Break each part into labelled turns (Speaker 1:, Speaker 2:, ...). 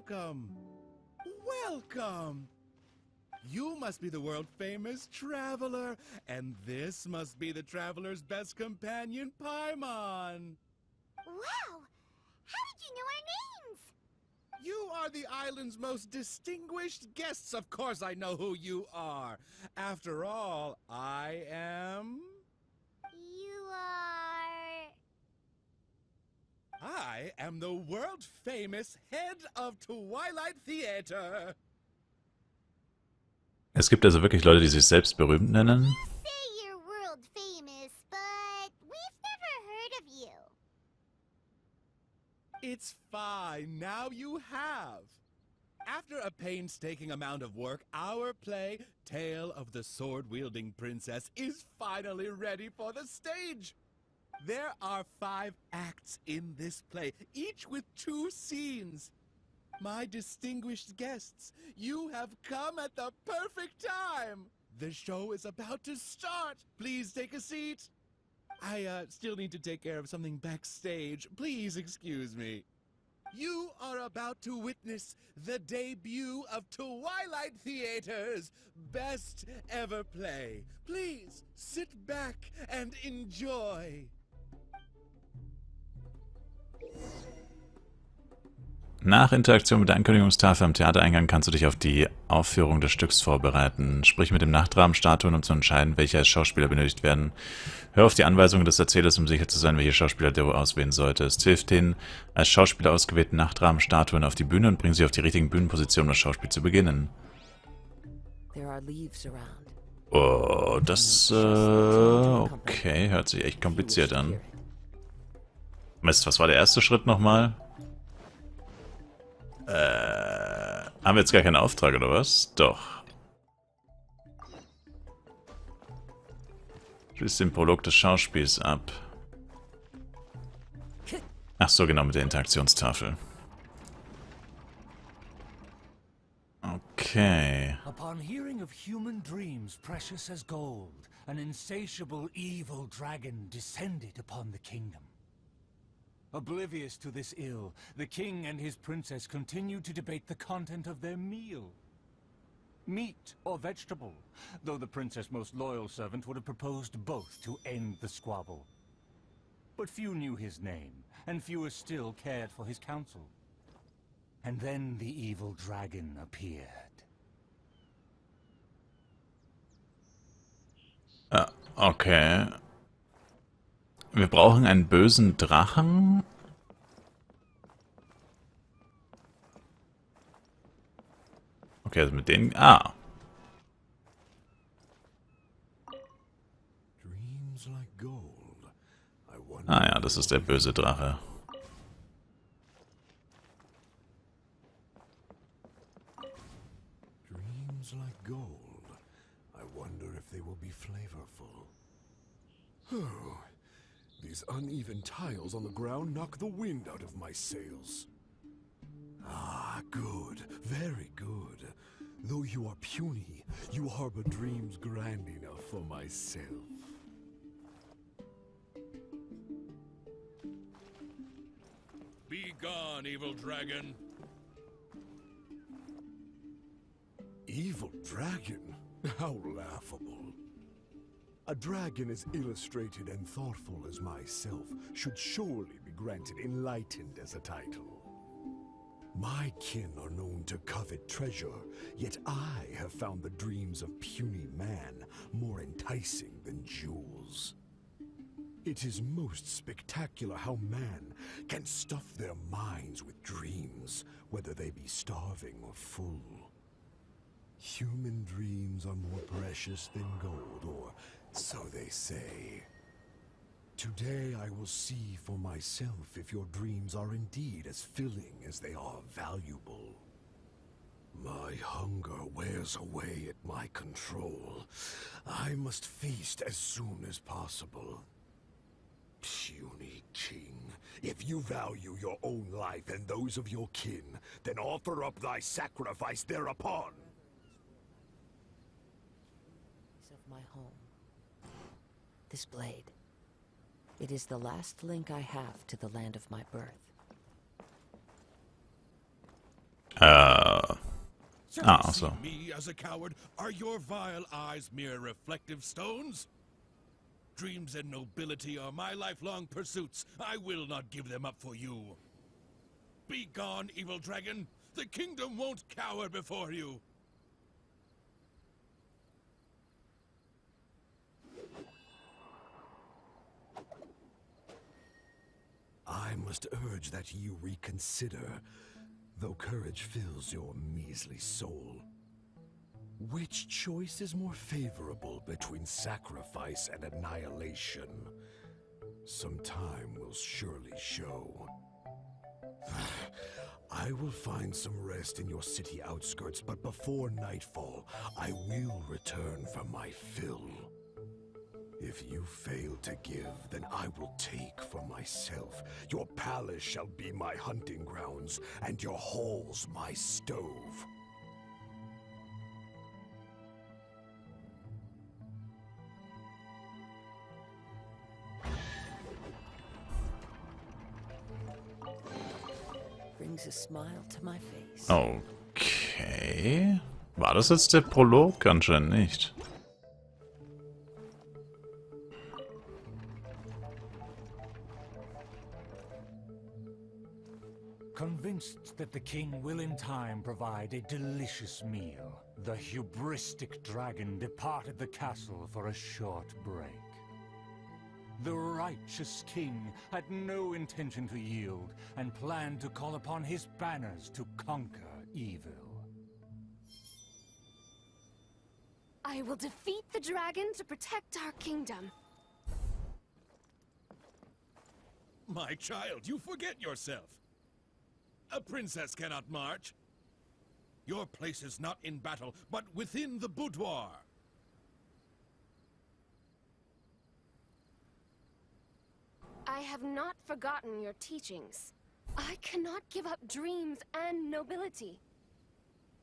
Speaker 1: welcome. Welcome. You must be the world-famous traveler, and this must be the traveler's best companion, Paimon.
Speaker 2: Wow! How did you know our names?
Speaker 1: You are the island's most distinguished guests. Of course I know who you are. After all, I am...
Speaker 2: You are...
Speaker 1: I am the world-famous head of Twilight Theater.
Speaker 3: Es gibt also wirklich Leute, die sich selbst berühmt nennen.
Speaker 2: You say you're world famous, but we've never heard of you.
Speaker 1: It's fine. Now you have. After a painstaking amount of work, our play, Tale of the Sword-Wielding Princess, is finally ready for the stage. There are 5 acts in this play, each with 2 scenes. My distinguished guests, you have come at the perfect time. The show is about to start. Please take a seat. I still need to take care of something backstage. Please excuse me. You are about to witness the debut of Twilight Theater's best ever play. Please sit back and enjoy.
Speaker 3: Nach Interaktion mit der Ankündigungstafel am Theatereingang kannst du dich auf die Aufführung des Stücks vorbereiten. Sprich mit dem Nachtrahmenstatuen, um zu entscheiden, welche als Schauspieler benötigt werden. Hör auf die Anweisungen des Erzählers, um sicher zu sein, welche Schauspieler du auswählen solltest. Hilf den als Schauspieler ausgewählten Nachtrahmenstatuen auf die Bühne und bring sie auf die richtigen Bühnenpositionen, um das Schauspiel zu beginnen. Oh, das, okay, hört sich echt kompliziert an. Mist, was war der erste Schritt nochmal? Haben wir jetzt gar keinen Auftrag, oder was? Doch. Schließ den Prolog des Schauspiels ab. Ach so, genau, mit der Interaktionstafel. Okay.
Speaker 4: Upon hearing of human dreams precious as gold, an insatiable evil dragon descended upon the kingdom. Oblivious to this ill, the king and his princess continue to debate the content of their meal. Meat or vegetable, though the princess' most loyal servant would have proposed both to end the squabble. But few knew his name, and fewer still cared for his counsel. And then the evil dragon appeared.
Speaker 3: Okay. Wir brauchen einen bösen Drachen. Okay, also mit denen... Ah. Ah ja, das ist der böse Drache.
Speaker 5: Dreams like gold. I wonder if they will be flavorful. Oh, these uneven tiles on the ground knock the wind out of my sails. Ah, good, very good. Though you are puny, you harbor dreams grand enough for myself.
Speaker 1: Be gone, evil dragon.
Speaker 5: Evil dragon? How laughable. A dragon as illustrated and thoughtful as myself should surely be granted enlightened as a title. My kin are known to covet treasure, yet I have found the dreams of puny man more enticing than jewels. It is most spectacular how man can stuff their minds with dreams, whether they be starving or full. Human dreams are more precious than gold, or so they say. Today I will see for myself if your dreams are indeed as filling as they are valuable. My hunger wears away at my control. I must feast as soon as possible. Puny king, if you value your own life and those of your kin, then offer up thy sacrifice thereupon.
Speaker 6: Of my home. This blade. It is the last link I have to the land of my birth.
Speaker 1: Shall
Speaker 3: Ah,
Speaker 1: you see
Speaker 3: so.
Speaker 1: me as a coward? Are your vile eyes mere reflective stones? Dreams and nobility are my lifelong pursuits. I will not give them up for you. Be gone, evil dragon. The kingdom won't cower before you.
Speaker 5: I must urge that you reconsider, though courage fills your measly soul. Which choice is more favorable between sacrifice and annihilation? Some time will surely show. I will find some rest in your city outskirts, but before nightfall, I will return for my fill. If you fail to give, then I will take for myself. Your palace shall be my hunting grounds, and your halls my stove.
Speaker 6: Brings a smile to my face.
Speaker 3: Okay. War das jetzt der Prolog? Anscheinend nicht.
Speaker 4: Convinced that the king will in time provide a delicious meal, the hubristic dragon departed the castle for a short break. The righteous king had no intention to yield and planned to call upon his banners to conquer evil.
Speaker 7: I will defeat the dragon to protect our kingdom.
Speaker 1: My child, you forget yourself. A princess cannot march. Your place is not in battle, but within the boudoir.
Speaker 7: I have not forgotten your teachings. I cannot give up dreams and nobility.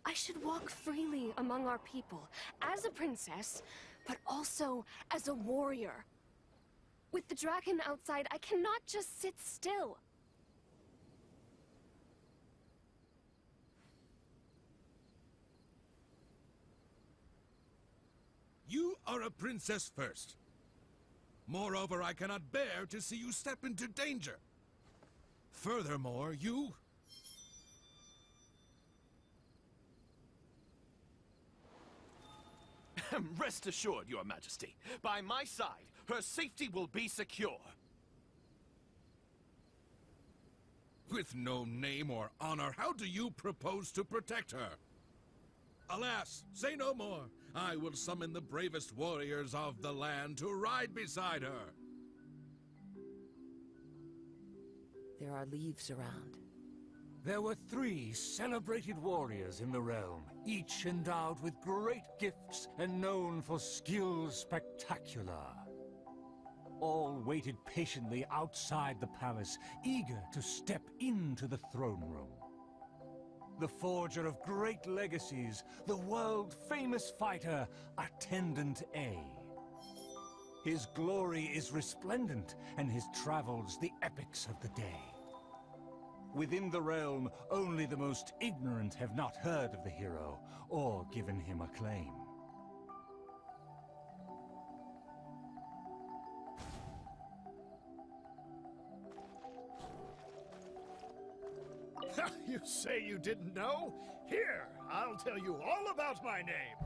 Speaker 7: I should walk freely among our people, as a princess, but also as a warrior. With the dragon outside, I cannot just sit still.
Speaker 1: You are a princess first. Moreover, I cannot bear to see you step into danger. Furthermore, you...
Speaker 8: Rest assured, Your Majesty. By my side, her safety will be secure.
Speaker 1: With no name or honor, how do you propose to protect her? Alas, say no more. I will summon the bravest warriors of the land to ride beside her.
Speaker 6: There are leaves around.
Speaker 4: There were 3 celebrated warriors in the realm, each endowed with great gifts and known for skills spectacular. All waited patiently outside the palace, eager to step into the throne room. The forger of great legacies, the world-famous fighter, Attendant A. His glory is resplendent, and his travels the epics of the day. Within the realm, only the most ignorant have not heard of the hero, or given him acclaim.
Speaker 9: You say you didn't know? Here, I'll tell you all about my name.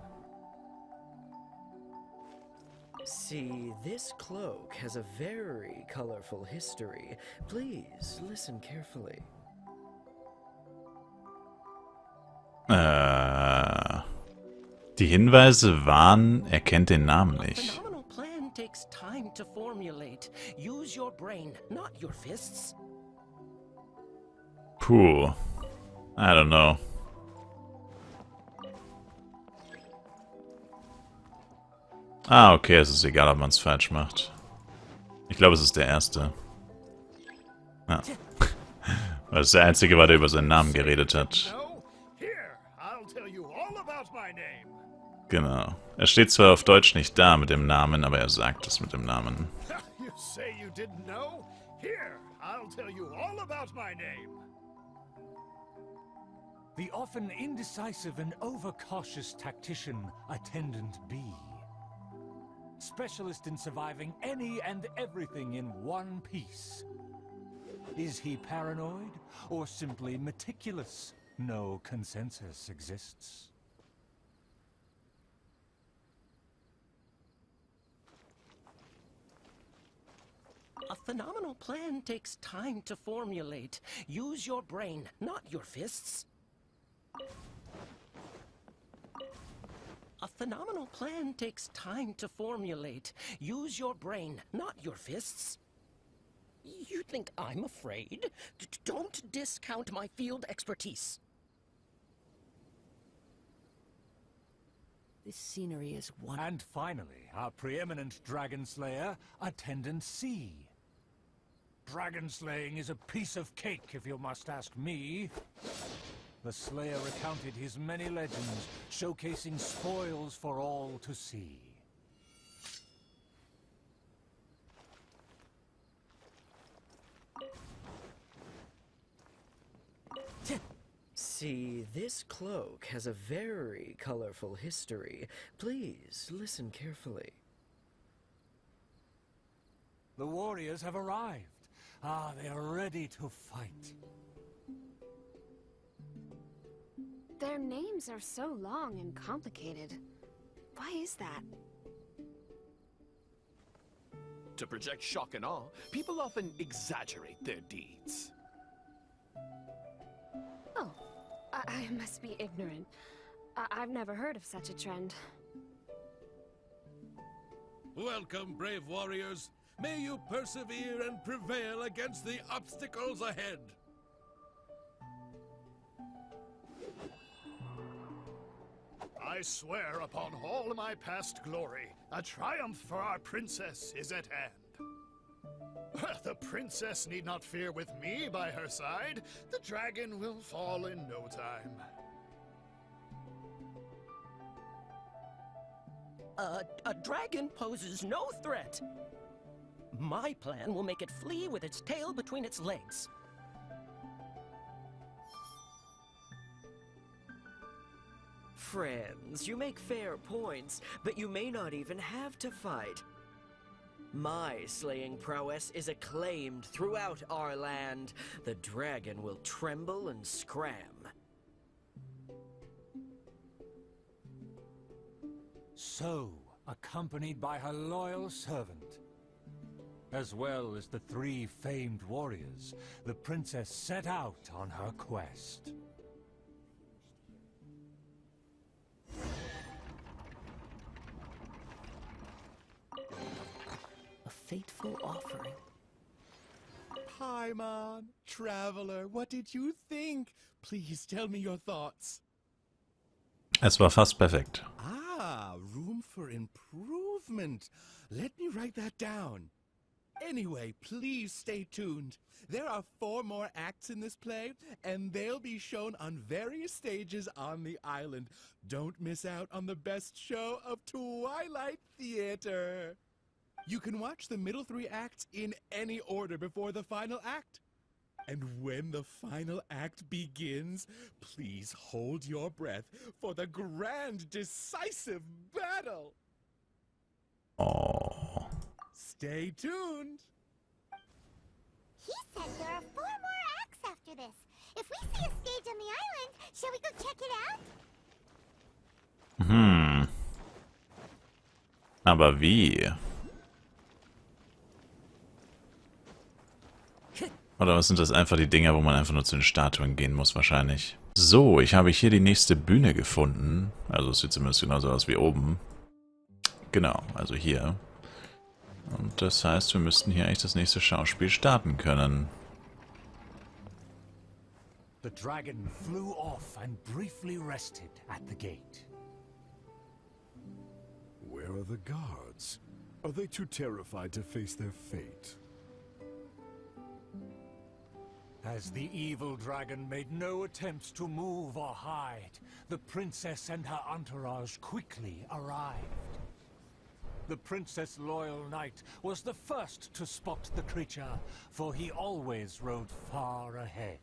Speaker 10: See, this cloak has a very colorful history. Please, listen carefully.
Speaker 3: Die Hinweise waren, er kennt den Namen nicht.
Speaker 10: Phenomenal plan takes time to formulate. Use your brain, not your fists.
Speaker 3: Puh. I don't know. Ah, okay, es ist egal, ob man es falsch macht. Ich glaube, es ist der erste. Ja. Weil es der einzige war, der über seinen Namen geredet hat. Genau. Er steht zwar auf Deutsch nicht da mit dem Namen, aber er sagt es mit dem Namen.
Speaker 9: You say you didn't know? Here, I'll tell you all about my name.
Speaker 4: The often indecisive and overcautious tactician, Attendant B. Specialist in surviving any and everything in one piece. Is he paranoid or simply meticulous? No consensus exists.
Speaker 11: A phenomenal plan takes time to formulate. Use your brain, not your fists. A phenomenal plan takes time to formulate. Use your brain, not your fists. You think I'm afraid? Don't discount my field expertise. This scenery is wonderful.
Speaker 4: And finally, our preeminent dragon slayer, Attendant C. Dragon slaying is a piece of cake, if you must ask me. The slayer recounted his many legends, showcasing spoils for all to see.
Speaker 10: See, this cloak has a very colorful history. Please, listen carefully.
Speaker 4: The warriors have arrived. Ah, they are ready to fight.
Speaker 7: Their names are so long and complicated. Why is that?
Speaker 8: To project shock and awe, people often exaggerate their deeds.
Speaker 7: Oh, I must be ignorant. I've never heard of such a trend.
Speaker 1: Welcome, brave warriors. May you persevere and prevail against the obstacles ahead.
Speaker 9: I swear upon all my past glory, a triumph for our princess is at hand. The princess need not fear with me by her side. The dragon will fall in no time.
Speaker 11: A dragon poses no threat. My plan will make it flee with its tail between its legs.
Speaker 10: Friends, you make fair points, but you may not even have to fight. My slaying prowess is acclaimed throughout our land. The dragon will tremble and scram.
Speaker 4: So, accompanied by her loyal servant, as well as the 3 famed warriors, the princess set out on her quest.
Speaker 11: A fateful offering.
Speaker 1: Paimon, traveler, what did you think? Please tell me your thoughts.
Speaker 3: Es war fast perfekt.
Speaker 1: Ah, room for improvement. Let me write that down. Anyway, please stay tuned. There are 4 more acts in this play, and they'll be shown on various stages on the island. Don't miss out on the best show of Twilight Theater. You can watch the middle 3 acts in any order before the final act. And when the final act begins, please hold your breath for the grand, decisive battle.
Speaker 3: Oh.
Speaker 2: He
Speaker 1: Stay tuned.
Speaker 2: said there are 4 more acts after this. If we see a stage on the island, shall we go check it out?
Speaker 3: Aber wie? Oder was sind das einfach die Dinger, wo man einfach nur zu den Statuen gehen muss wahrscheinlich? So, ich habe hier die nächste Bühne gefunden. Also es sieht zumindest genauso aus wie oben. Genau, also hier. Und das heißt, wir müssten hier eigentlich das nächste Schauspiel starten können.
Speaker 4: The dragon flew off and briefly rested at the gate.
Speaker 5: Where are the guards? Are they too terrified to face their fate?
Speaker 4: As the evil dragon made no attempts to move or hide, the princess and her entourage quickly arrived. The princess' loyal knight was the first to spot the creature, for he always rode far ahead.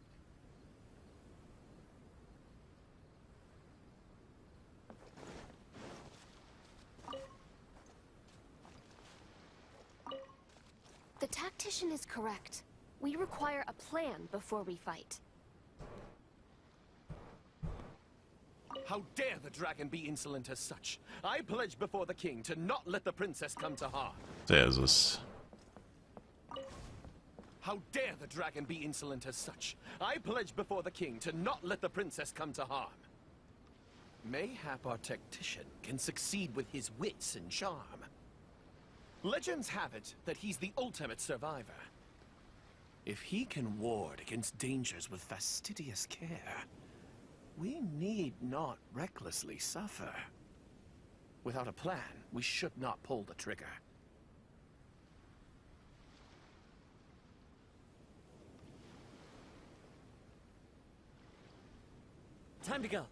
Speaker 7: The tactician is correct. We require a plan before we fight.
Speaker 8: How dare the dragon be insolent as such? I pledge before the king to not let the princess come to harm.
Speaker 3: Der ist es.
Speaker 8: How dare the dragon be insolent as such? I pledge before the king to not let the princess come to harm. Mayhap our tactician can succeed with his wits and charm. Legends have it that he's the ultimate survivor. If he can ward against dangers with fastidious care, we need not recklessly suffer. Without a plan, we should not pull the trigger.
Speaker 10: Time to go.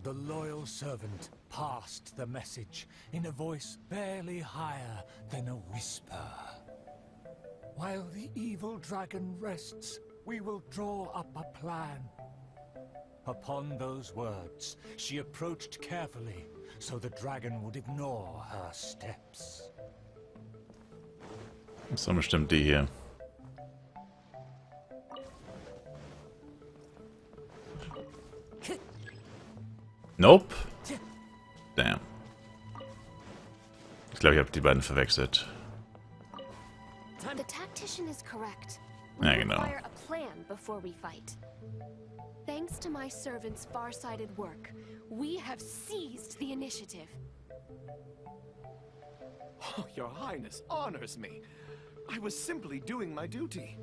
Speaker 4: The loyal servant passed the message in a voice barely higher than a whisper. While the evil dragon rests, we will draw up a plan. Upon those words, she approached carefully, so the dragon would ignore her steps.
Speaker 3: Das ist doch bestimmt die hier. Nope. Damn. Ich glaube, ich habe die beiden verwechselt.
Speaker 7: The tactician is correct.
Speaker 3: Ja,
Speaker 7: We
Speaker 3: genau.
Speaker 7: require a plan before we fight. Thanks to my servant's far-sighted work, we have seized the initiative.
Speaker 8: Oh, Your Highness honors me. I was simply doing my duty.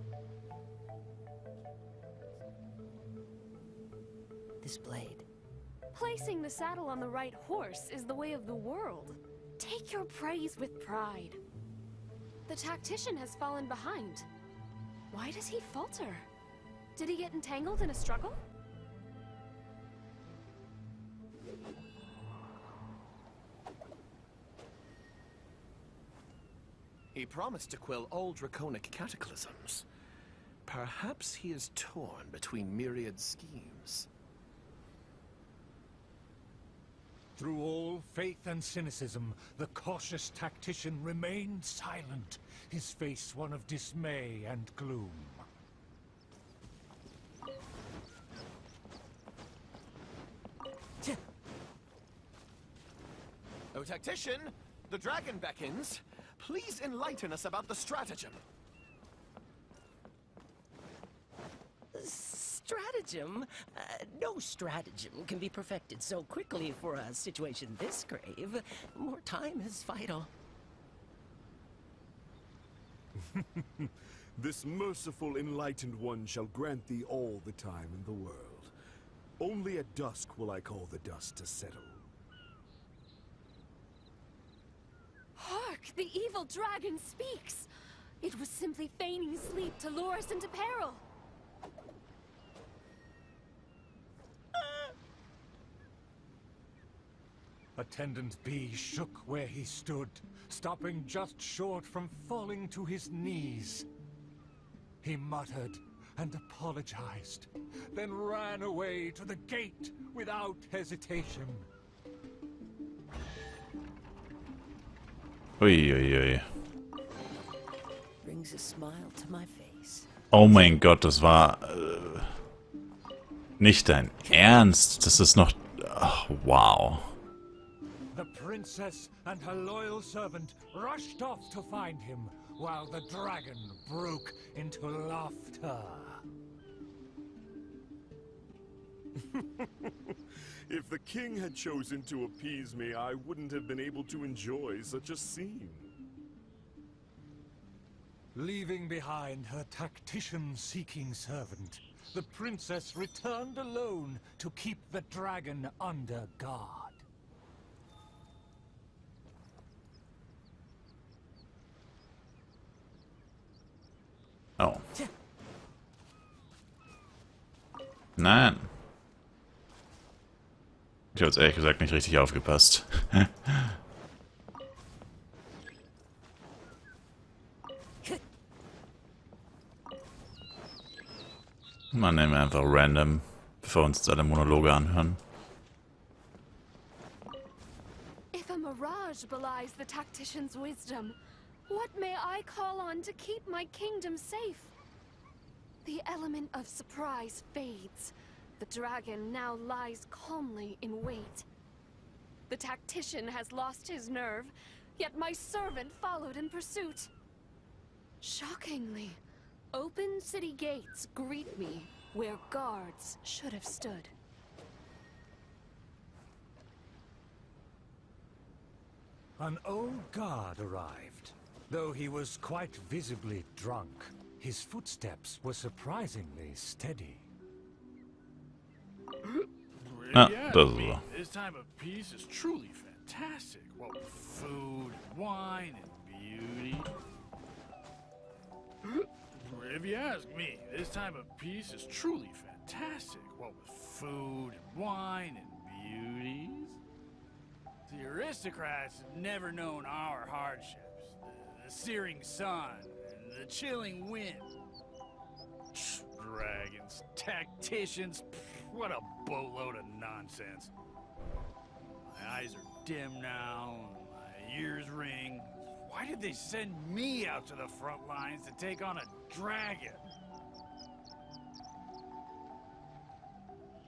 Speaker 6: This blade.
Speaker 7: Placing the saddle on the right horse is the way of the world. Take your praise with pride. The tactician has fallen behind. Why does he falter? Did he get entangled in a struggle?
Speaker 8: He promised to quell all draconic cataclysms. Perhaps he is torn between myriad schemes.
Speaker 4: Through all faith and cynicism, the cautious tactician remained silent, his face one of dismay and gloom.
Speaker 8: Oh, tactician, the dragon beckons. Please enlighten us about the stratagem.
Speaker 11: Stratagem? No stratagem can be perfected so quickly for a situation this grave. More time is vital.
Speaker 5: This merciful, enlightened one shall grant thee all the time in the world. Only at dusk will I call the dust to settle.
Speaker 7: Hark! The evil dragon speaks! It was simply feigning sleep to lure us into peril.
Speaker 4: Attendant B shook where he stood, stopping just short from falling to his knees. He muttered and apologized, then ran away to the gate without hesitation.
Speaker 3: Ui, ui, ui.
Speaker 6: Brings a smile to my face.
Speaker 3: Oh mein Gott, das war nicht dein Ernst. Das ist noch... Ach, wow.
Speaker 4: The princess and her loyal servant rushed off to find him, while the dragon broke into laughter.
Speaker 5: If the king had chosen to appease me, I wouldn't have been able to enjoy such a scene.
Speaker 4: Leaving behind her tactician-seeking servant, the princess returned alone to keep the dragon under guard.
Speaker 3: Oh. Nein. Ich habe jetzt ehrlich gesagt nicht richtig aufgepasst. Man nehmen wir einfach random, bevor wir uns jetzt alle Monologe anhören.
Speaker 7: If a mirage belies the tactician's wisdom, What may I call on to keep my kingdom safe? The element of surprise fades. The dragon now lies calmly in wait. The tactician has lost his nerve, yet my servant followed in pursuit. Shockingly, open city gates greet me where guards should have stood.
Speaker 4: An old guard arrived. Though he was quite visibly drunk, his footsteps were surprisingly steady.
Speaker 3: Ah, das ist so.
Speaker 12: This time of peace is truly fantastic. What with food, wine, and beauty. If you ask me, this time of peace is truly fantastic. What with food, wine, and beauties. The aristocrats have never known our hardships. The searing sun, and the chilling wind. Dragons, tacticians, what a boatload of nonsense. My eyes are dim now, my ears ring. Why did they send me out to the front lines to take on a dragon?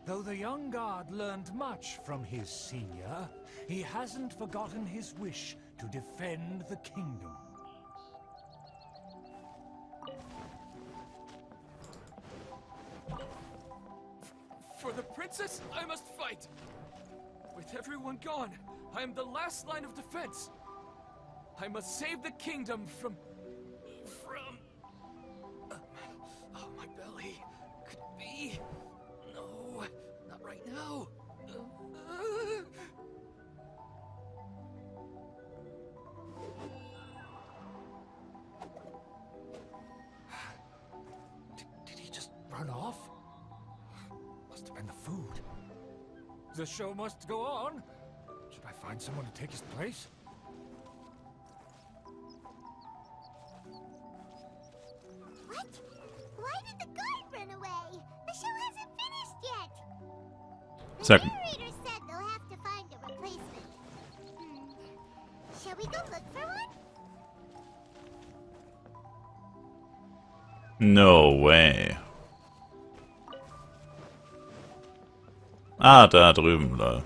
Speaker 4: Though the young guard learned much from his senior, he hasn't forgotten his wish to defend the kingdom.
Speaker 13: For the princess, I must fight! With everyone gone, I am the last line of defense! I must save the kingdom from... oh, my belly. Could it be? No, not right now.
Speaker 4: Did he just run off? Must have been the food. The show must go on. Should I find someone to take his place?
Speaker 2: What? Why did the guard run away? The show hasn't finished yet. The
Speaker 3: Second.
Speaker 2: narrator said they'll have to find a replacement. Shall we go look for one?
Speaker 3: No way. Ah, da drüben, lol.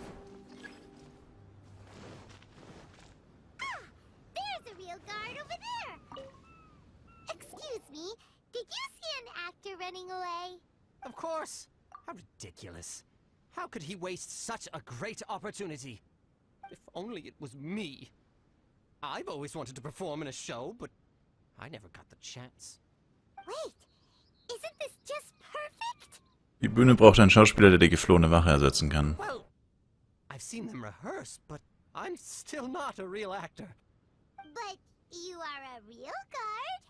Speaker 2: There's a real guard over there. Excuse me, did you see an actor running away?
Speaker 11: Of course. How ridiculous. How could he waste such a great opportunity? If only it was me. I've always wanted to perform in a show, but I never got the chance.
Speaker 2: Wait, isn't this just perfect?
Speaker 3: Die Bühne braucht einen Schauspieler, der die geflohene Wache ersetzen kann.
Speaker 11: Well, I've seen them rehearse, but I'm still not a real actor.
Speaker 2: But you are a real guard?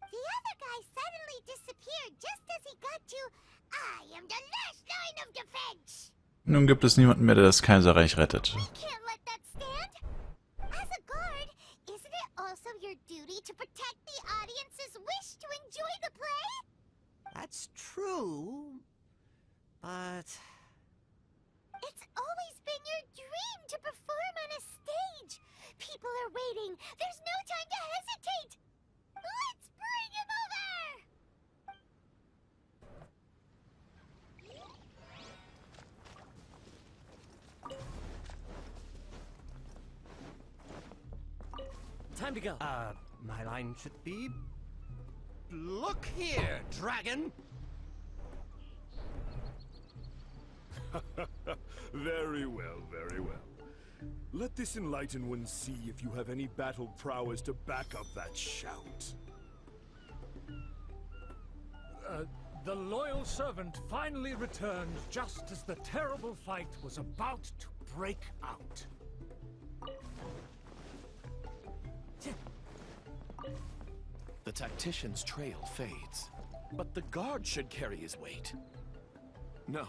Speaker 2: The other guy suddenly disappeared just as he got to, I am the last line of defense.
Speaker 3: Nun gibt es niemanden mehr, der das Kaiserreich rettet.
Speaker 2: We can't let that stand. As a guard, isn't it also your duty to protect the audience's wish to enjoy the play?
Speaker 11: That's true, but...
Speaker 2: It's always been your dream to perform on a stage. People are waiting. There's no time to hesitate. Let's bring him over!
Speaker 11: Time to go. My line should be... Look here, dragon!
Speaker 5: Very well, very well. Let this enlightened one see if you have any battle prowess to back up that shout.
Speaker 4: The loyal servant finally returned just as the terrible fight was about to break out.
Speaker 8: The tactician's trail fades, but the guard should carry his weight. No,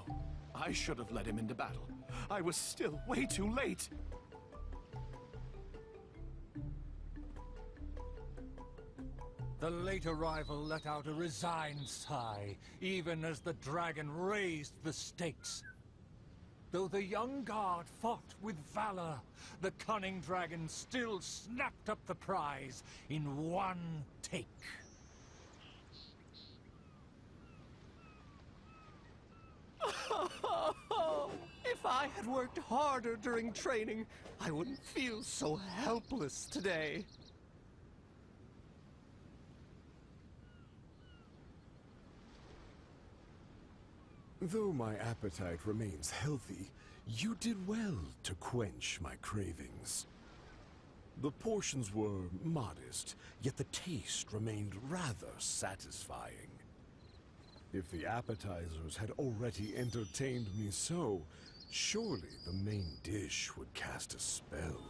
Speaker 8: I should have led him into battle. I was still way too late.
Speaker 4: The late arrival let out a resigned sigh, even as the dragon raised the stakes. Though the young guard fought with valor, the cunning dragon still snapped up the prize in one take.
Speaker 11: If I had worked harder during training, I wouldn't feel so helpless today.
Speaker 5: Though my appetite remains healthy, you did well to quench my cravings. The portions were modest, yet the taste remained rather satisfying. If the appetizers had already entertained me so, surely the main dish would cast a spell.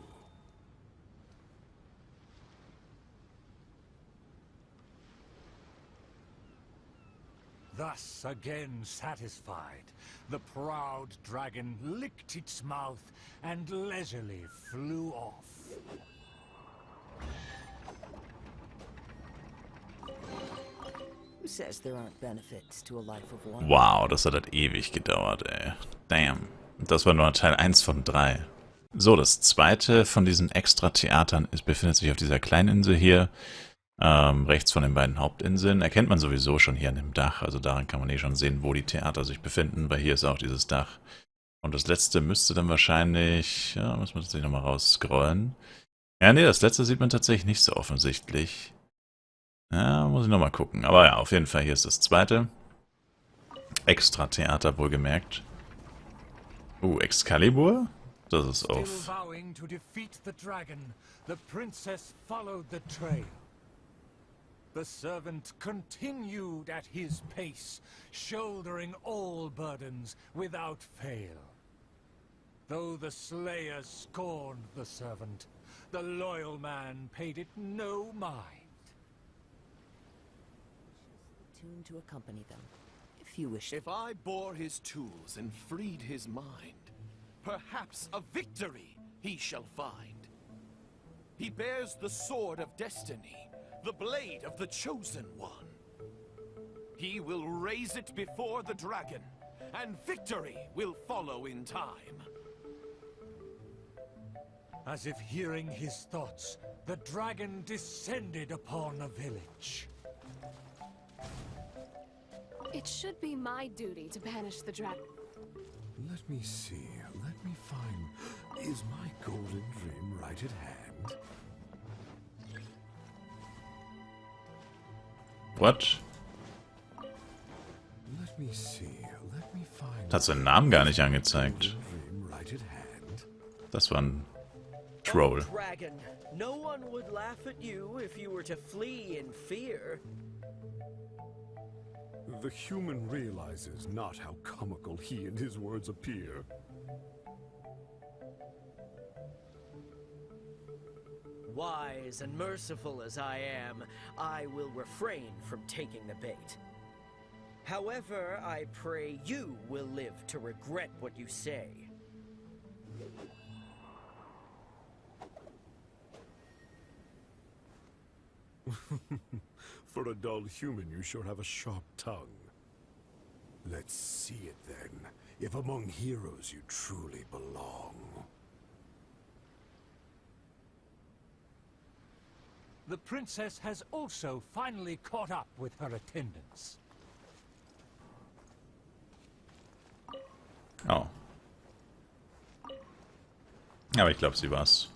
Speaker 4: Thus, again satisfied, the proud dragon licked its mouth and leisurely flew off.
Speaker 6: Who says there aren't benefits to a life of one?
Speaker 3: Wow, das hat halt ewig gedauert, ey. Damn. Das war nur Teil 1 von 3. So, das zweite von diesen Extra-Theatern befindet sich auf dieser kleinen Insel hier. Rechts von den beiden Hauptinseln. Erkennt man sowieso schon hier an dem Dach. Also daran kann man eh schon sehen, wo die Theater sich befinden, weil hier ist auch dieses Dach. Und das letzte müsste dann wahrscheinlich... Ja, muss man tatsächlich nochmal rausscrollen. Ja, nee, das letzte sieht man tatsächlich nicht so offensichtlich. Ja, muss ich nochmal gucken. Aber ja, auf jeden Fall, hier ist das zweite. Extra-Theater, wohlgemerkt. Excalibur? Das ist auf...
Speaker 4: Still vowing to defeat the dragon, the princess followed the trail. The servant continued at his pace, shouldering all burdens without fail. Though the slayer scorned the servant, the loyal man paid it no mind.
Speaker 6: Tune to accompany them, if you wish.
Speaker 8: If I bore his tools and freed his mind, perhaps a victory he shall find. He bears the sword of destiny, the blade of the chosen one. He will raise it before the dragon, and victory will follow in time.
Speaker 4: As if hearing his thoughts, the dragon descended upon a village.
Speaker 7: It should be my duty to banish the dragon.
Speaker 5: Let me see, let me find... Is my golden dream right at hand?
Speaker 3: What?
Speaker 5: Let me see, let me find...
Speaker 3: Hat seinen Namen gar nicht angezeigt. Das war ein Troll.
Speaker 10: Oh, dragon, no one would laugh at you if you were to flee in fear.
Speaker 5: The human realizes not how comical he and his words appear.
Speaker 10: Wise and merciful as I am, I will refrain from taking the bait. However, I pray you will live to regret what you say.
Speaker 5: For a dull human, you sure have a sharp tongue. Let's see it then, if among heroes you truly belong.
Speaker 4: The princess has also finally caught up with her attendants.
Speaker 3: Oh. Aber ich glaube, sie war's.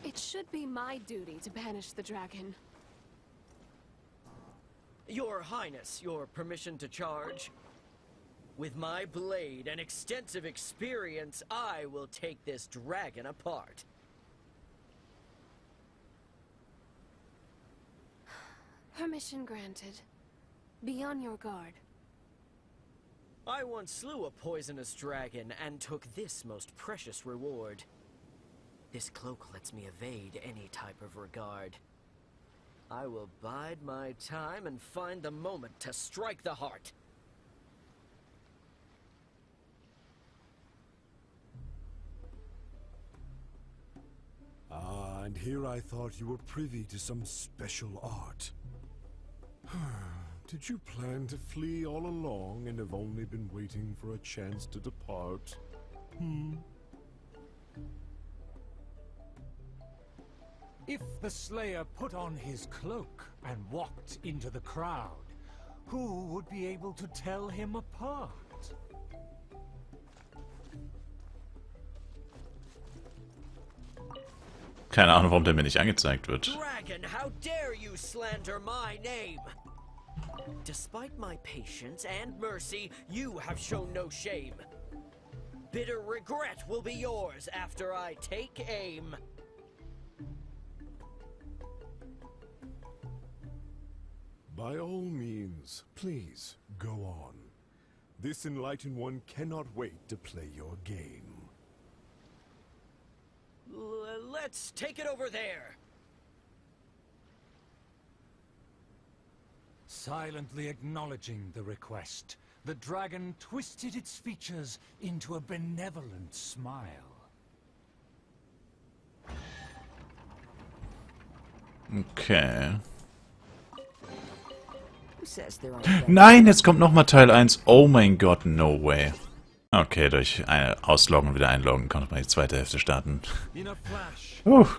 Speaker 7: It should be my duty to banish the dragon.
Speaker 10: Your Highness, your permission to charge? With my blade and extensive experience, I will take this dragon apart.
Speaker 7: Permission granted. Be on your guard.
Speaker 10: I once slew a poisonous dragon and took this most precious reward. This cloak lets me evade any type of regard. I will bide my time and find the moment to strike the heart.
Speaker 5: Ah, and here I thought you were privy to some special art. Did you plan to flee all along and have only been waiting for a chance to depart?
Speaker 4: If the Slayer put on his cloak and walked into the crowd, who would be able to tell him apart?
Speaker 3: Keine Ahnung, warum der mir nicht angezeigt wird.
Speaker 10: Dragon, how dare you slander my name? Despite my patience and mercy, you have shown no shame. Bitter regret will be yours after I take aim.
Speaker 5: By all means, please, go on. This enlightened one cannot wait to play your game.
Speaker 10: Let's take it over there.
Speaker 4: Silently acknowledging the request, the dragon twisted its features into a benevolent smile.
Speaker 3: Okay.
Speaker 6: Who says there are
Speaker 3: Nein, jetzt kommt nochmal Teil 1. Oh mein Gott, no way. Okay, durch Ausloggen und wieder einloggen konnte man die zweite Hälfte starten.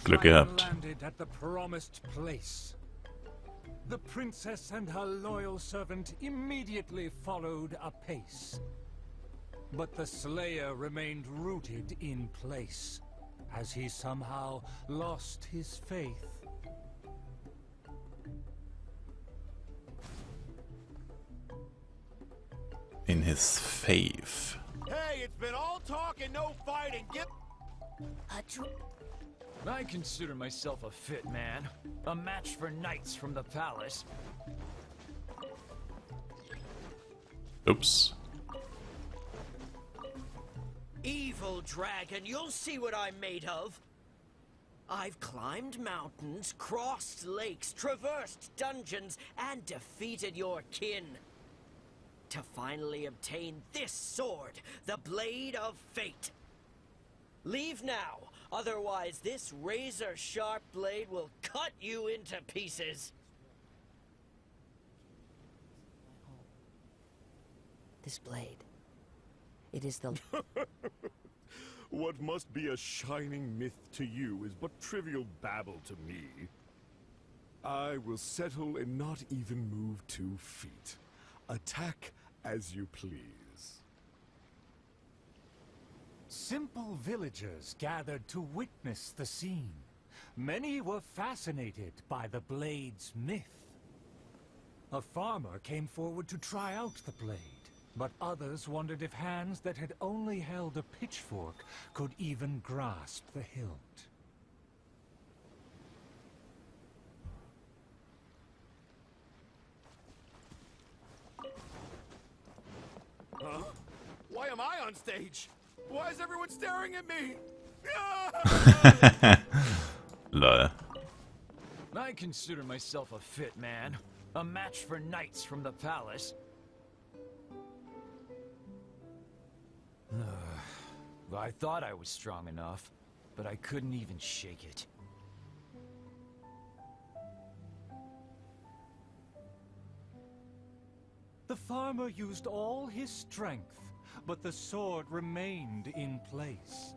Speaker 3: Glück gehabt.
Speaker 4: The princess and her loyal servant immediately followed apace. But the Slayer remained rooted in place, as he somehow lost his faith.
Speaker 3: In his faith.
Speaker 1: Hey, it's been all talk and no fighting. Get
Speaker 13: I consider myself a fit man. A match for knights from the palace.
Speaker 3: Oops.
Speaker 10: Evil dragon, you'll see what I'm made of. I've climbed mountains, crossed lakes, traversed dungeons, and defeated your kin. To finally obtain this sword, the Blade of Fate. Leave now, otherwise this razor-sharp blade will cut you into pieces.
Speaker 6: This blade. It is the...
Speaker 5: What must be a shining myth to you is but trivial babble to me. I will settle and not even move 2 feet. Attack as you please.
Speaker 4: Simple villagers gathered to witness the scene. Many were fascinated by the blade's myth. A farmer came forward to try out the blade, but others wondered if hands that had only held a pitchfork could even grasp the hilt.
Speaker 1: Huh? Why am I on stage? Why is everyone staring at me?
Speaker 3: Lol.
Speaker 13: I consider myself a fit man. A match for knights from the palace. I thought I was strong enough, but I couldn't even shake it.
Speaker 4: The farmer used all his strength, but the sword remained in place.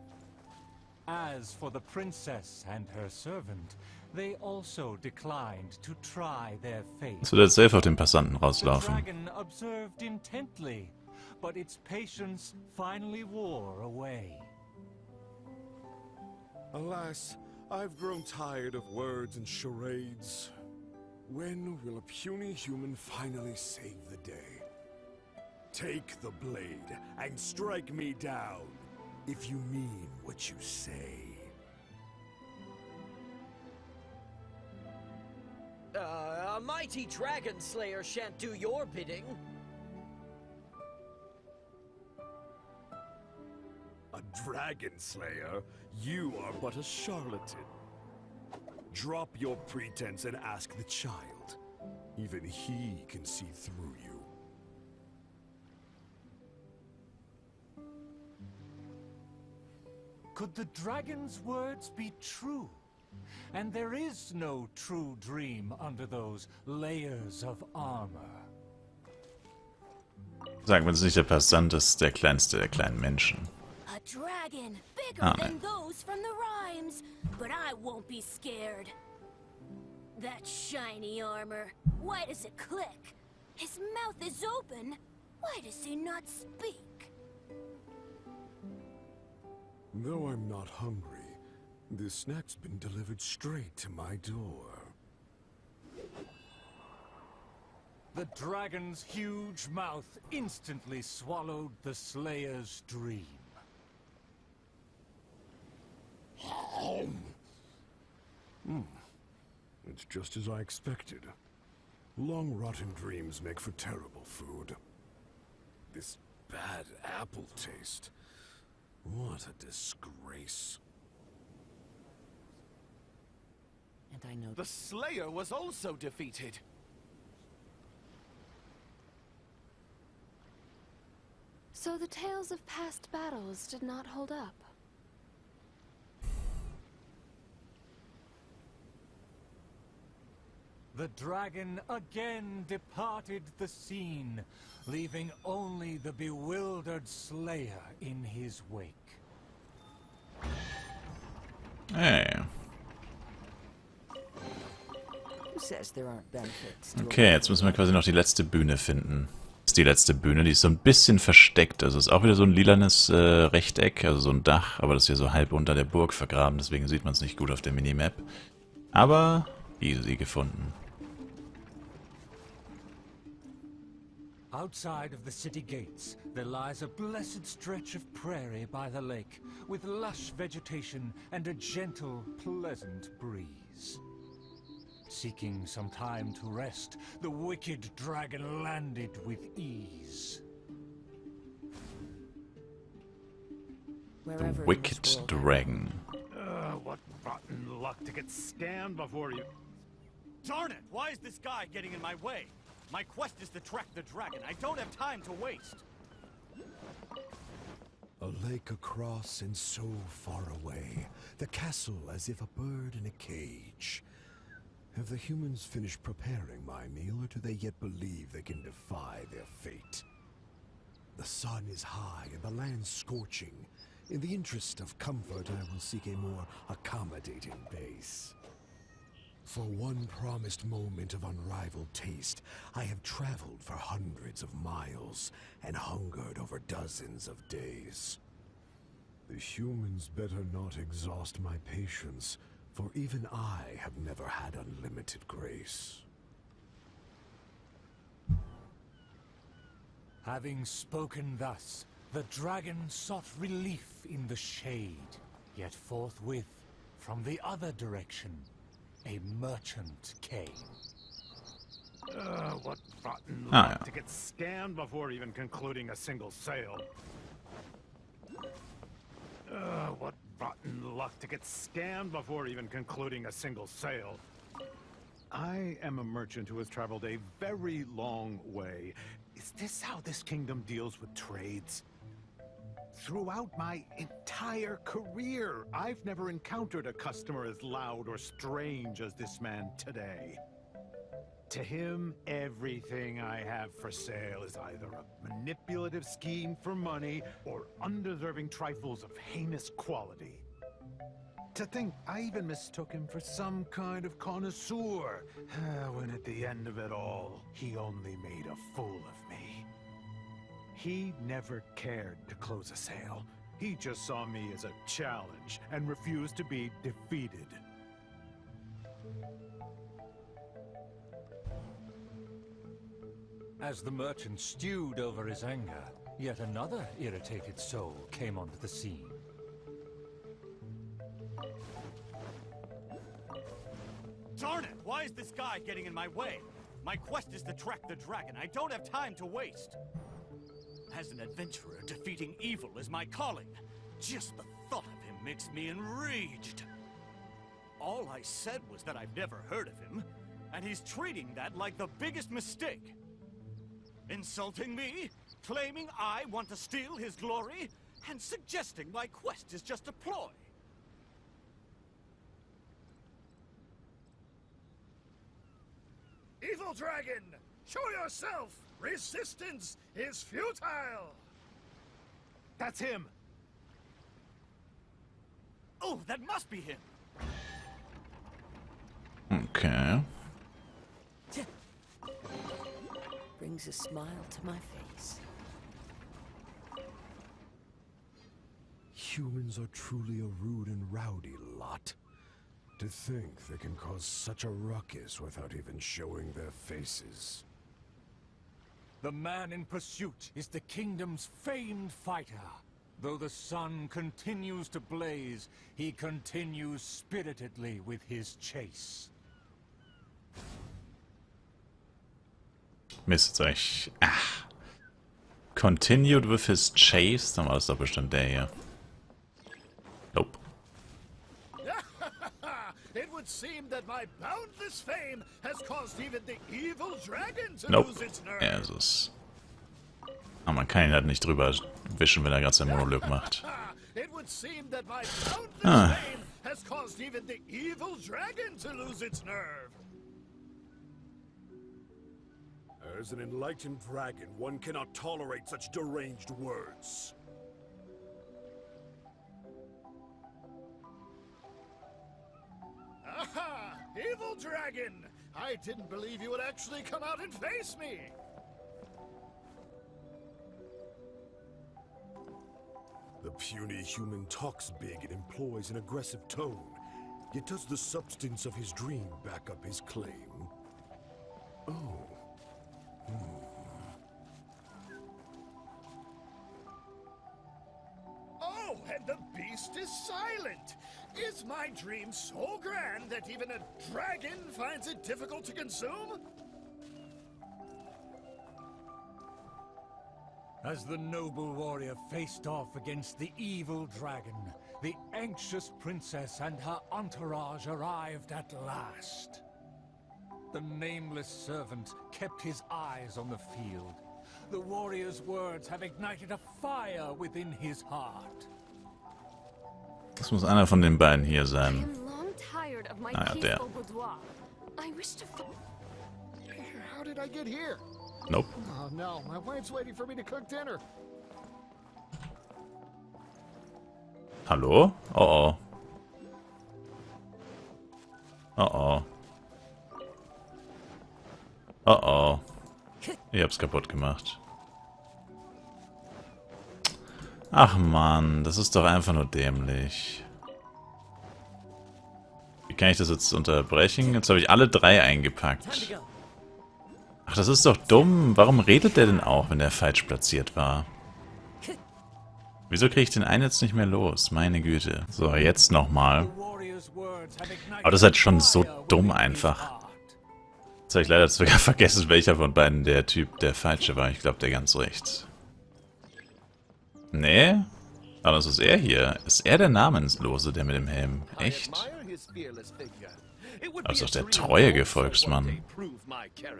Speaker 4: As for the princess and her servant, they also declined to try their fate.
Speaker 3: So, jetzt safe auf den Passanten
Speaker 4: The
Speaker 3: rauslaufen.
Speaker 4: dragon observed intently, but its patience finally wore away.
Speaker 5: Alas, I've grown tired of words and charades. When will a puny human finally save the day? Take the blade and strike me down, if you mean what you say.
Speaker 10: A mighty dragon slayer shan't do your bidding.
Speaker 5: A dragon slayer? You are but a charlatan. Drop your pretense and ask the child. Even he can see through you.
Speaker 4: Could the dragon's words be true? And there is no true dream under those layers of armor.
Speaker 3: Sagen wir es nicht, der Passant ist der kleinste der kleinen Menschen.
Speaker 2: A dragon, bigger
Speaker 3: Ah,
Speaker 2: than those from the rhymes. But I won't be scared. That shiny armor, why does it click? His mouth is open. Why does he not speak?
Speaker 5: Though I'm not hungry, this snack's been delivered straight to my door.
Speaker 4: The dragon's huge mouth instantly swallowed the Slayer's dream.
Speaker 5: It's just as I expected. Long rotten dreams make for terrible food. This bad apple taste. What a disgrace.
Speaker 6: And I know
Speaker 8: The Slayer was also defeated.
Speaker 7: So the tales of past battles did not hold up.
Speaker 4: The dragon again departed the scene, leaving only the bewildered Slayer in his wake.
Speaker 3: Hey.
Speaker 6: who says there aren't benefits to
Speaker 3: Okay, jetzt müssen wir quasi noch die letzte Bühne finden. Das ist die letzte Bühne, die ist so ein bisschen versteckt. Also ist auch wieder so ein lilanes Rechteck, also so ein Dach, aber das ist hier so halb unter der Burg vergraben, deswegen sieht man es nicht gut auf der Minimap. Aber easy gefunden.
Speaker 4: Outside of the city gates, there lies a blessed stretch of prairie by the lake, with lush vegetation and a gentle, pleasant breeze. Seeking some time to rest, the wicked dragon landed with ease.
Speaker 3: The wicked dragon.
Speaker 9: What rotten luck to get scanned before you...
Speaker 14: Darn it! Why is this guy getting in my way? My quest is to track the dragon. I don't have time to waste.
Speaker 5: A lake across and so far away. The castle as if a bird in a cage. Have the humans finished preparing my meal, or do they yet believe they can defy their fate? The sun is high and the land scorching. In the interest of comfort, I will seek a more accommodating base. For one promised moment of unrivaled taste, I have traveled for hundreds of miles and hungered over dozens of days. The humans better not exhaust my patience, for even I have never had unlimited grace.
Speaker 4: Having spoken thus, the dragon sought relief in the shade, yet forthwith, from the other direction, a merchant came.
Speaker 9: What rotten
Speaker 3: Ah,
Speaker 9: luck
Speaker 3: ja.
Speaker 9: to get scanned before even concluding a single sale. What rotten luck to get scanned before even concluding a single sale. I am a merchant who has traveled a very long way. Is this how this kingdom deals with trades? Throughout my entire career, I've never encountered a customer as loud or strange as this man today. To him, everything I have for sale is either a manipulative scheme for money or undeserving trifles of heinous quality. To think I even mistook him for some kind of connoisseur, when at the end of it all, he only made a fool of me. He never cared to close a sale. He just saw me as a challenge and refused to be defeated.
Speaker 4: As the merchant stewed over his anger, yet another irritated soul came onto the scene.
Speaker 14: Darn it! Why is this guy getting in my way? My quest is to track the dragon. I don't have time to waste. As an adventurer, defeating evil is my calling. Just the thought of him makes me enraged. All I said was that I've never heard of him, and he's treating that like the biggest mistake. Insulting me, claiming I want to steal his glory, and suggesting my quest is just a ploy.
Speaker 9: Evil dragon! Show yourself! Resistance is futile!
Speaker 14: That's him! Oh, that must be him!
Speaker 3: Okay.
Speaker 6: Brings a smile to my face.
Speaker 5: Humans are truly a rude and rowdy lot. To think they can cause such a ruckus without even showing their faces.
Speaker 4: The man in pursuit is the kingdom's famed fighter. Though the sun continues to blaze, he continues spiritedly with his chase.
Speaker 3: Mist, sag ich. Continued with his chase? Dann war das doch bestimmt der hier. Nope.
Speaker 9: It would seem that my boundless fame has caused even the evil dragon to
Speaker 3: Nope.
Speaker 9: lose its nerve.
Speaker 3: Er ist es. Aber man kann ihn halt nicht drüber wischen, wenn er gerade sein Monolog macht.
Speaker 9: It would seem that my boundless fame has caused even the evil dragon to lose its nerve.
Speaker 5: As an enlightened dragon, one cannot tolerate such deranged words.
Speaker 9: Aha! Evil dragon! I didn't believe you would actually come out and face me!
Speaker 5: The puny human talks big and employs an aggressive tone. Yet does the substance of his dream back up his claim? Oh.
Speaker 9: Oh, and the beast is silent! Is my dream so grand that even a dragon finds it difficult to consume?
Speaker 4: As the noble warrior faced off against the evil dragon, the anxious princess and her entourage arrived at last. The nameless servant kept his eyes on the field. The warrior's words have ignited a fire within his heart.
Speaker 3: Das muss einer von den beiden hier sein.
Speaker 7: I'm long tired of my
Speaker 3: Ah, ja, der.
Speaker 7: peaceful boudoir. I wish to
Speaker 9: How did I get here?
Speaker 3: Nope.
Speaker 9: Oh no, my wife's waiting for me to cook dinner.
Speaker 3: Hallo? Oh oh. Oh oh. Oh oh. Ich hab's kaputt gemacht. Ach Mann, das ist doch einfach nur dämlich. Wie kann ich das jetzt unterbrechen? Jetzt habe ich alle drei eingepackt. Ach, das ist doch dumm. Warum redet der denn auch, wenn der falsch platziert war? Wieso kriege ich den einen jetzt nicht mehr los? Meine Güte. So, jetzt nochmal. Aber das ist halt schon so dumm einfach. Jetzt habe ich leider sogar vergessen, welcher von beiden der Typ der falsche war. Ich glaube, der ganz rechts. Nee? Aber das ist er hier. Ist er der Namenslose, der mit dem Helm? Echt? Das ist doch der treue Gefolgsmann.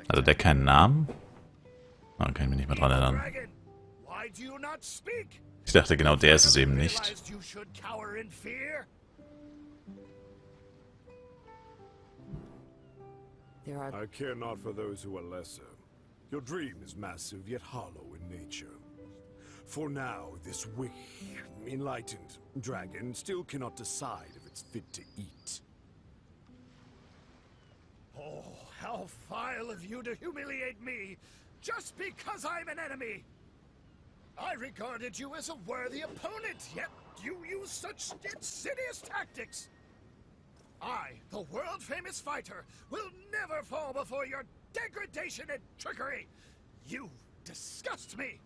Speaker 3: Also der keinen Namen? Oh, kann ich mich nicht mehr dran erinnern. Ich dachte, genau der ist es eben nicht.
Speaker 5: I care not for those who are lesser. Your dream is massive, yet hollow in nature. For now, this enlightened dragon still cannot decide if it's fit to eat.
Speaker 9: Oh, how vile of you to humiliate me, just because I'm an enemy! I regarded you as a worthy opponent, yet you use such insidious tactics! I, the world-famous fighter, will never fall before your degradation and trickery! You disgust me!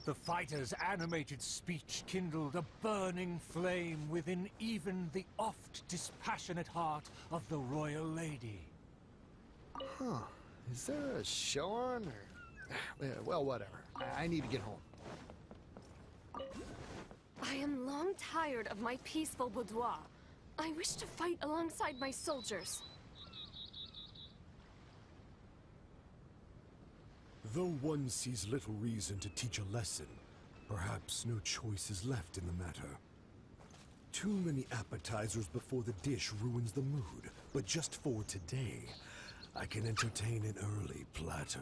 Speaker 4: The fighter's animated speech kindled a burning flame within even the oft dispassionate heart of the royal lady.
Speaker 9: Huh. Is there a show on, or... well, whatever. I need to get home.
Speaker 7: I am long tired of my peaceful boudoir. I wish to fight alongside my soldiers.
Speaker 5: Though one sees little reason to teach a lesson, perhaps no choice is left in the matter. Too many appetizers before the dish ruins the mood. But just for today, I can entertain an early platter.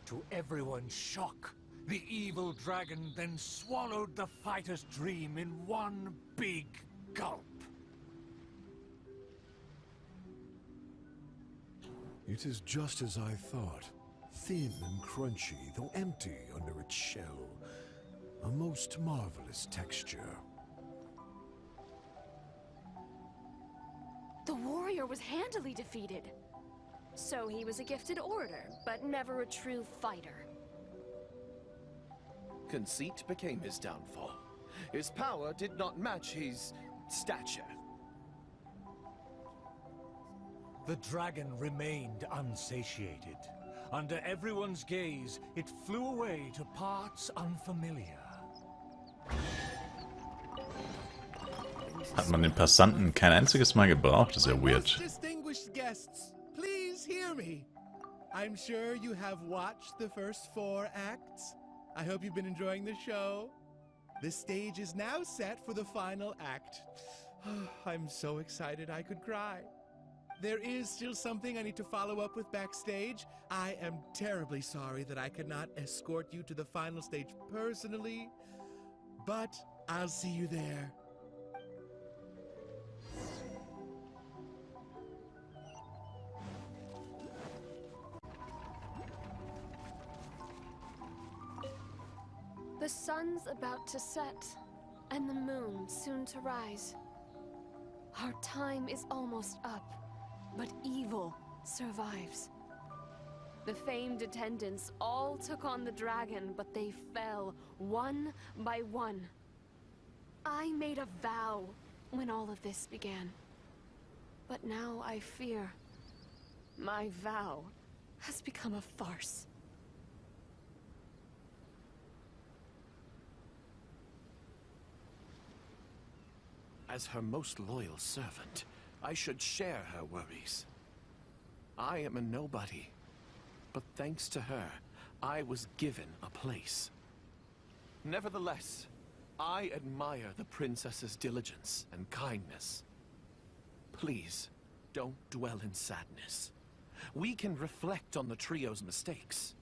Speaker 4: To everyone's shock, the evil dragon then swallowed the fighter's dream in one big gulp.
Speaker 5: It is just as I thought. Thin and crunchy, though empty under its shell. A most marvelous texture.
Speaker 7: The warrior was handily defeated. So he was a gifted orator, but never a true fighter.
Speaker 8: Conceit became his downfall. His power did not match his stature.
Speaker 4: The dragon remained unsatiated. Under everyone's gaze, it flew away to parts unfamiliar.
Speaker 3: Hat man den Passanten kein einziges Mal gebraucht? Das ist ja weird.
Speaker 1: Distinguished guests, please hear me. I'm sure you have watched the first 4 acts. I hope you've been enjoying the show. The stage is now set for the final act. I'm so excited I could cry. There is still something I need to follow up with backstage. I am terribly sorry that I could not escort you to the final stage personally, but I'll see you there.
Speaker 7: The sun's about to set, and the moon soon to rise. Our time is almost up, but evil survives. The famed attendants all took on the dragon, but they fell one by one. I made a vow when all of this began. But now I fear my vow has become a farce.
Speaker 8: As her most loyal servant, I should share her worries. I am a nobody, but thanks to her, I was given a place. Nevertheless, I admire the princess's diligence and kindness. Please, don't dwell in sadness. We can reflect on the trio's mistakes.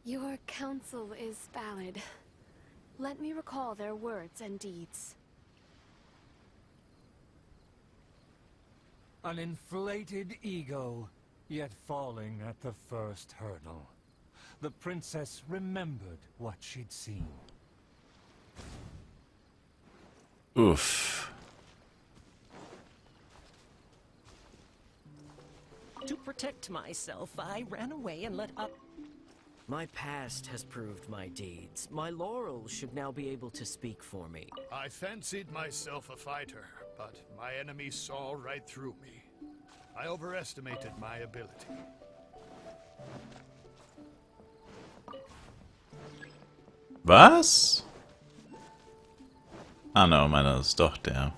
Speaker 7: Your counsel is valid. Let me recall their words and deeds.
Speaker 4: An inflated ego, yet falling at the first hurdle. The princess remembered what she'd seen.
Speaker 3: Oof.
Speaker 11: To protect myself, I ran away and let up.
Speaker 10: My past has proved my deeds. My laurels should now be able to speak for me.
Speaker 9: I fancied myself a fighter, but my enemies saw right through me. I overestimated my ability.
Speaker 3: Was? Ah, no, meiner ist doch der.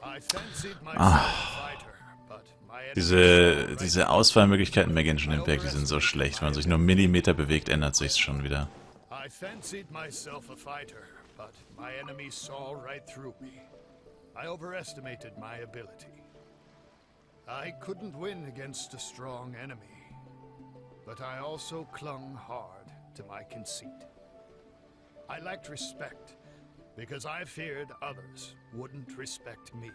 Speaker 9: I fancied myself a fighter, but my
Speaker 3: Diese Auswahlmöglichkeiten bei Genshin Impact, die sind so schlecht. Wenn man sich nur Millimeter bewegt, ändert sich's schon wieder.
Speaker 9: I fancied myself a fighter, but my enemies saw right through me. I overestimated my ability. I couldn't win against a strong enemy, but I also clung hard to my conceit. I lacked respect because I feared others wouldn't respect me.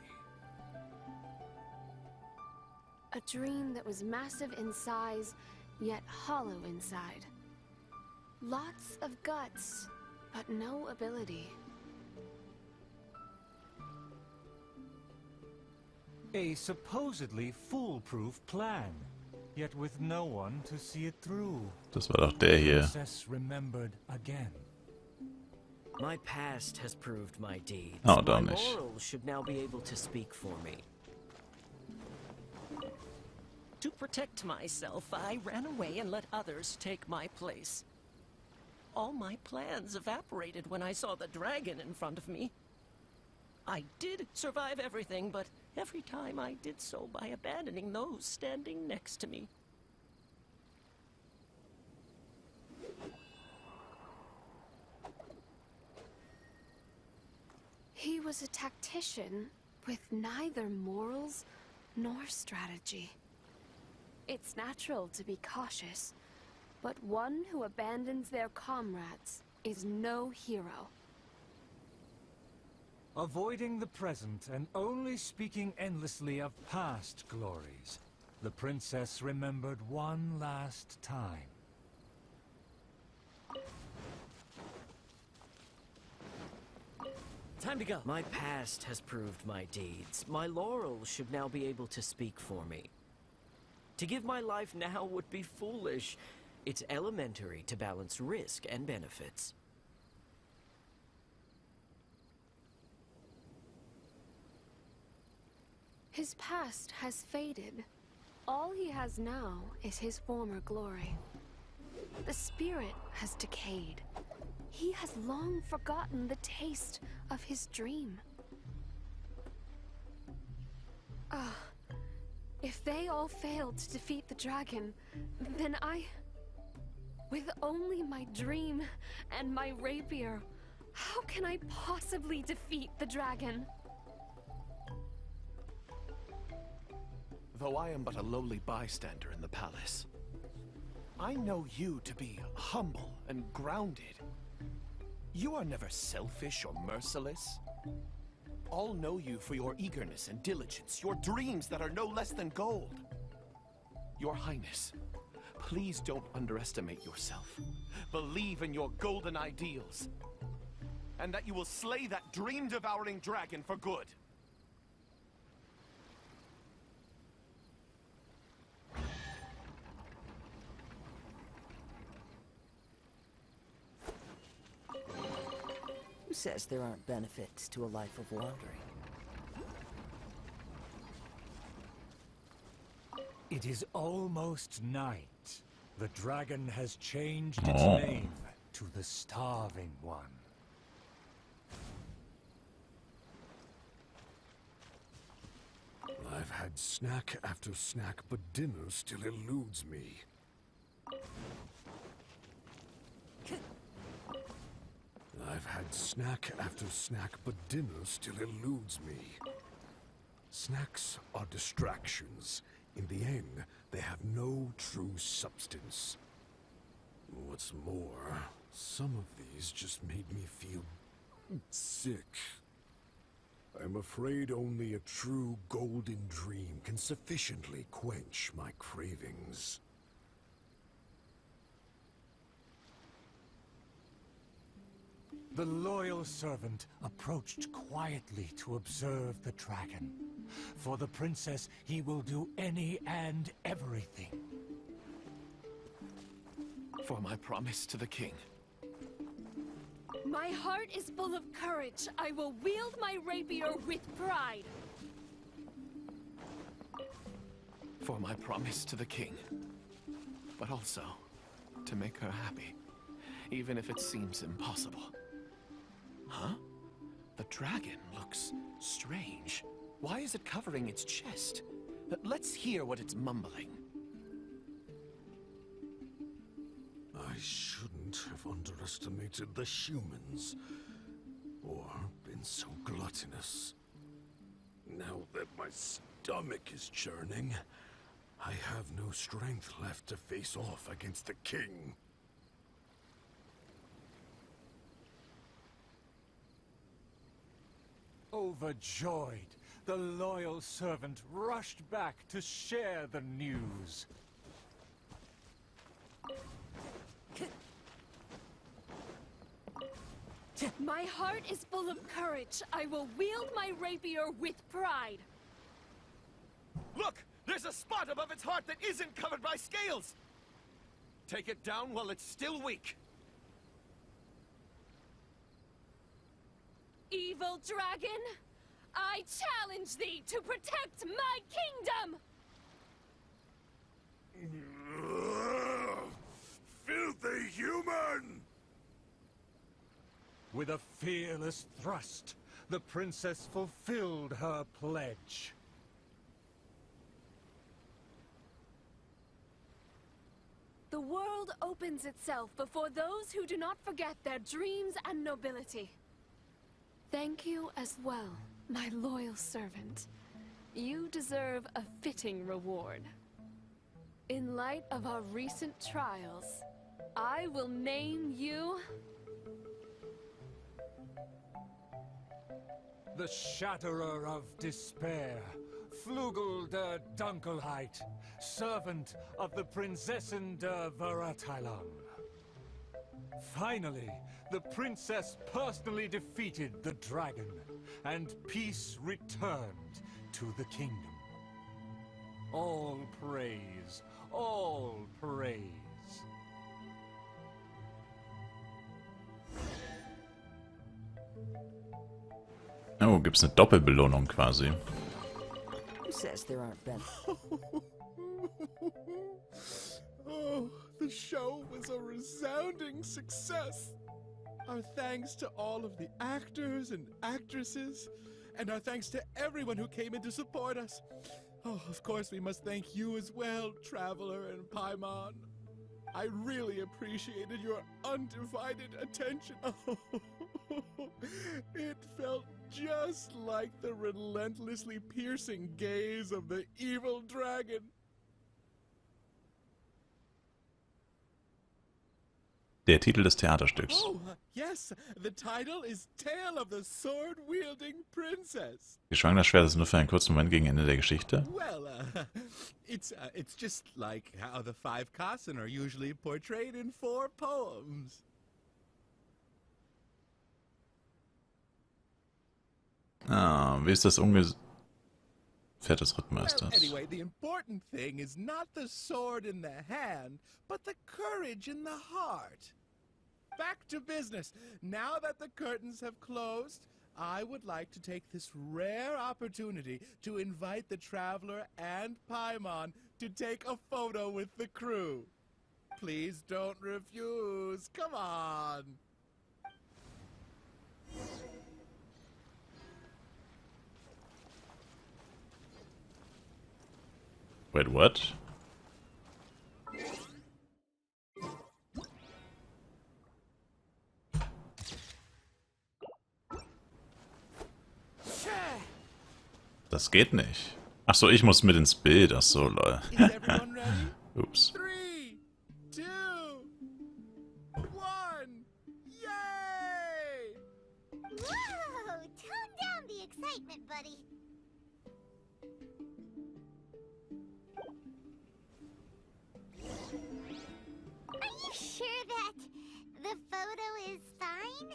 Speaker 7: A dream that was massive in size, yet hollow inside. Lots of guts, but no ability.
Speaker 4: A supposedly foolproof plan, yet with no one to see it through.
Speaker 3: Das war doch der hier.
Speaker 4: The princess remembered again.
Speaker 10: My past has proved my deeds.
Speaker 3: Oh, doch
Speaker 10: my
Speaker 3: nicht.
Speaker 10: laurels should now be able to speak for me.
Speaker 11: To protect myself, I ran away and let others take my place. All my plans evaporated when I saw the dragon in front of me. I did survive everything, but every time I did so by abandoning those standing next to me.
Speaker 7: He was a tactician with neither morals nor strategy. It's natural to be cautious, but one who abandons their comrades is no hero.
Speaker 4: Avoiding the present and only speaking endlessly of past glories, the princess remembered one last time.
Speaker 10: Time to go. My past has proved my deeds. My laurels should now be able to speak for me. To give my life now would be foolish. It's elementary to balance risk and benefits.
Speaker 7: His past has faded. All he has now is his former glory. The spirit has decayed. He has long forgotten the taste of his dream. If they all failed to defeat the dragon, then with only my dream and my rapier, how can I possibly defeat the dragon?
Speaker 8: Though I am but a lowly bystander in the palace, I know you to be humble and grounded. You are never selfish or merciless. All know you for your eagerness and diligence, your dreams that are no less than gold. Your Highness, please don't underestimate yourself. Believe in your golden ideals, and that you will slay that dream-devouring dragon for good.
Speaker 6: Who says there aren't benefits to a life of wandering?
Speaker 4: It is almost night. The dragon has changed its name to the Starving One.
Speaker 5: I've had snack after snack, but dinner still eludes me. I've had snack after snack, but dinner still eludes me. Snacks are distractions. In the end, they have no true substance. What's more, some of these just made me feel sick. I'm afraid only a true golden dream can sufficiently quench my cravings.
Speaker 4: The loyal servant approached quietly to observe the dragon. For the princess, he will do any and everything.
Speaker 8: For my promise to the king.
Speaker 7: My heart is full of courage. I will wield my rapier with pride.
Speaker 8: For my promise to the king. But also, to make her happy. Even if it seems impossible. Huh? The dragon looks strange. Why is it covering its chest? Let's hear what it's mumbling.
Speaker 5: I shouldn't have underestimated the humans, or been so gluttonous. Now that my stomach is churning, I have no strength left to face off against the king.
Speaker 4: Overjoyed, the loyal servant rushed back to share the news.
Speaker 7: My heart is full of courage. I will wield my rapier with pride.
Speaker 8: Look! There's a spot above its heart that isn't covered by scales! Take it down while it's still weak.
Speaker 7: Evil dragon, I challenge thee to protect my kingdom!
Speaker 5: Filthy human!
Speaker 4: With a fearless thrust, the princess fulfilled her pledge.
Speaker 7: The world opens itself before those who do not forget their dreams and nobility. Thank you as well, my loyal servant. You deserve a fitting reward. In light of our recent trials, I will name you...
Speaker 4: the Shatterer of Despair, Flugel der Dunkelheit, servant of the Prinzessin der Vertrauens. Finally, the princess personally defeated the dragon, and peace returned to the kingdom. All praise, all praise.
Speaker 3: Oh, gibt's eine Doppelbelohnung quasi.
Speaker 6: Who says there aren't better?
Speaker 1: Oh, the show was a resounding success. Our thanks to all of the actors and actresses, and our thanks to everyone who came in to support us. Oh, of course we must thank you as well, Traveler and Paimon. I really appreciated your undivided attention. It felt just like the relentlessly piercing gaze of the evil dragon.
Speaker 3: Der Titel des Theaterstücks.
Speaker 1: Oh, yes, the title is Tale of the Sword-Wielding Princess.
Speaker 3: Geschwungenes Schwert ist nur für einen kurzen Moment gegen Ende der Geschichte.
Speaker 1: Well, it's just like how the 5 Kassen are usually portrayed in 4 poems.
Speaker 3: Ah, wie ist das Ungefähr des Rittmeisters?
Speaker 1: Well, anyway, the important thing is not the sword in the hand, but the courage in the heart. Back to business. Now that the curtains have closed, I would like to take this rare opportunity to invite the Traveler and Paimon to take a photo with the crew. Please don't refuse. Come on.
Speaker 3: Wait, what? Das geht nicht. Ach so, ich muss mit ins Bild. Ach so, lol. Ups.
Speaker 1: 3, 2, 1, yay!
Speaker 15: Whoa! Tone down the excitement, buddy. Are you sure that the photo is fine?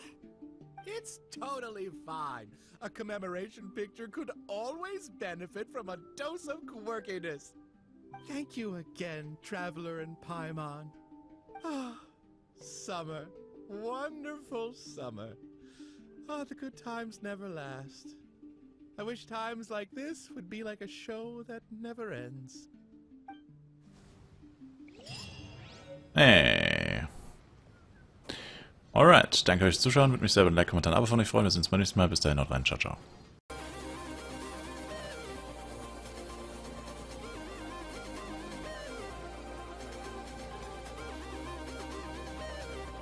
Speaker 1: It's totally fine. A commemoration picture could always benefit from a dose of quirkiness. Thank you again, Traveler and Paimon. Ah, summer. Wonderful summer. Ah, the good times never last. I wish times like this would be like a show that never ends.
Speaker 3: Hey. Alright, danke euch fürs Zuschauen. Würde mich selber ein Like, Kommentar, ein Abo von euch freuen. Wir sehen uns beim nächsten Mal. Bis dahin, haut rein. Ciao, ciao.